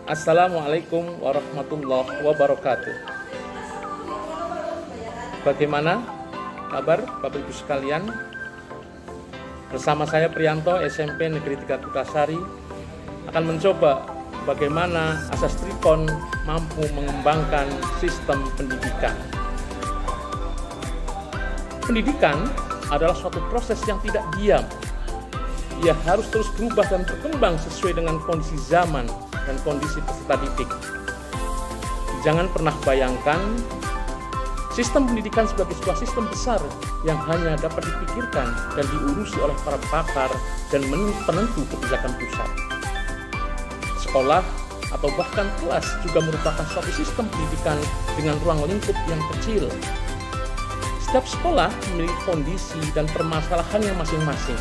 Assalamualaikum warahmatullahi wabarakatuh. Bagaimana kabar Bapak Ibu sekalian? Bersama saya Priyanto, SMP Negeri 3 Kutasari, akan mencoba bagaimana asas Tripon mampu mengembangkan sistem pendidikan. Pendidikan adalah suatu proses yang tidak diam. Ia harus terus berubah dan berkembang sesuai dengan kondisi zaman dan kondisi peserta didik. Jangan pernah bayangkan sistem pendidikan sebagai sebuah sistem besar yang hanya dapat dipikirkan dan diurusi oleh para pakar dan penentu kebijakan pusat. Sekolah atau bahkan kelas juga merupakan suatu sistem pendidikan dengan ruang lingkup yang kecil. Setiap sekolah memiliki kondisi dan permasalahannya masing-masing,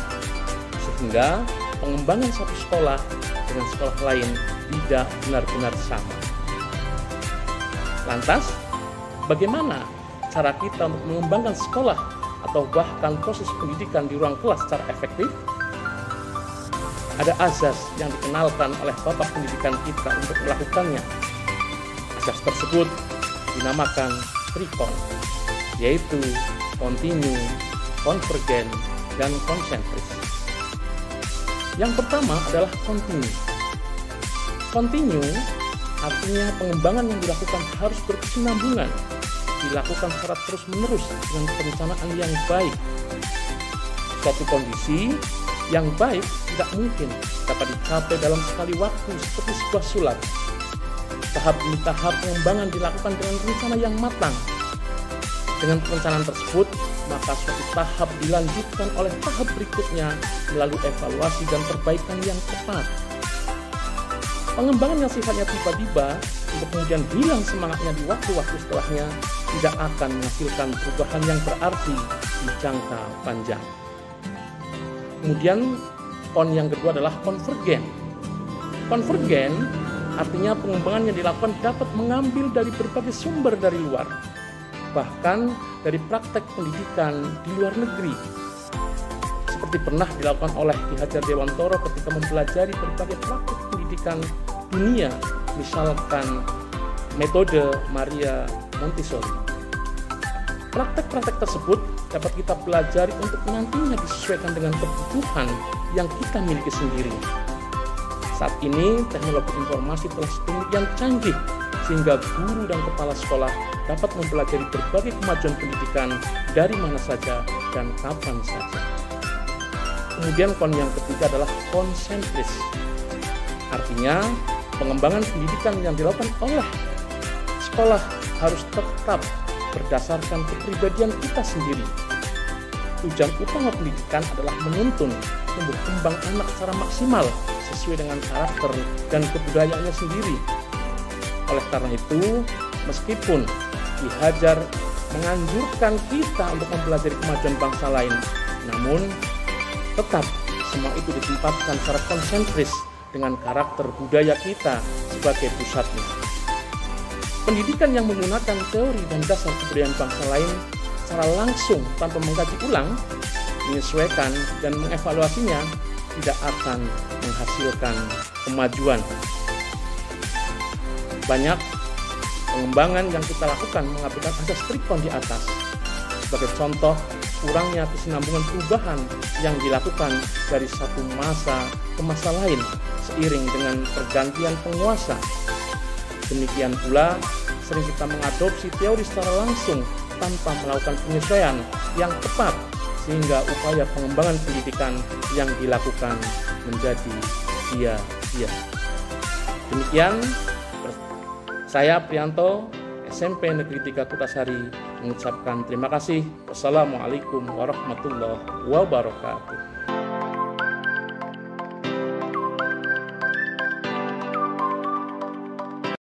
sehingga pengembangan satu sekolah dengan sekolah lain tidak benar-benar sama. Lantas, bagaimana cara kita untuk mengembangkan sekolah atau bahkan proses pendidikan di ruang kelas secara efektif? Ada azas yang dikenalkan oleh bapak pendidikan kita untuk melakukannya. Azas tersebut dinamakan Tripon, yaitu kontinu, konvergen, dan konsentris. Yang pertama adalah kontinu. Kontinu artinya pengembangan yang dilakukan harus berkesinambungan, dilakukan secara terus-menerus dengan perencanaan yang baik. Suatu kondisi yang baik tidak mungkin dapat dicapai dalam sekali waktu seperti sebuah sulap. Tahap demi tahap pengembangan dilakukan dengan rencana yang matang. Dengan perencanaan tersebut, maka suatu tahap dilanjutkan oleh tahap berikutnya melalui evaluasi dan perbaikan yang tepat. Pengembangan yang sifatnya tiba-tiba untuk kemudian hilang semangatnya di waktu-waktu setelahnya tidak akan menghasilkan perubahan yang berarti di jangka panjang. Kemudian kon yang kedua adalah konvergen. Konvergen artinya pengembangan yang dilakukan dapat mengambil dari berbagai sumber dari luar, bahkan dari praktek pendidikan di luar negeri, seperti pernah dilakukan oleh Ki Hajar Dewantoro ketika mempelajari berbagai praktek pendidikan dunia, misalkan metode Maria Montessori. Praktek-praktek tersebut dapat kita pelajari untuk nantinya disesuaikan dengan kebutuhan yang kita miliki sendiri. Saat ini teknologi informasi telah sedemikian canggih sehingga guru dan kepala sekolah dapat mempelajari berbagai kemajuan pendidikan dari mana saja dan kapan saja. Kemudian kon yang ketiga adalah konsentris. Artinya, pengembangan pendidikan yang dilakukan oleh sekolah harus tetap berdasarkan kepribadian kita sendiri. Tujuan utama pendidikan adalah menuntun tumbuh kembang anak secara maksimal sesuai dengan karakter dan kebudayaannya sendiri. Oleh karena itu, meskipun Ki Hajar menganjurkan kita untuk mempelajari kemajuan bangsa lain, namun tetap semua itu ditempatkan secara konsentris dengan karakter budaya kita sebagai pusatnya. Pendidikan yang menggunakan teori dan dasar kebudayaan bangsa lain secara langsung tanpa mengkaji ulang, menyesuaikan dan mengevaluasinya tidak akan menghasilkan kemajuan. Banyak pengembangan yang kita lakukan mengabaikan asas Tripon di atas. Sebagai contoh, kurangnya kesinambungan perubahan yang dilakukan dari satu masa ke masa lain seiring dengan pergantian penguasa. Demikian pula, sering kita mengadopsi teori secara langsung tanpa melakukan penyesuaian yang tepat, sehingga upaya pengembangan pendidikan yang dilakukan menjadi sia-sia. Demikian, saya Priyanto, SMP Negeri 3 Kutasari, mengucapkan terima kasih. Wassalamualaikum warahmatullahi wabarakatuh.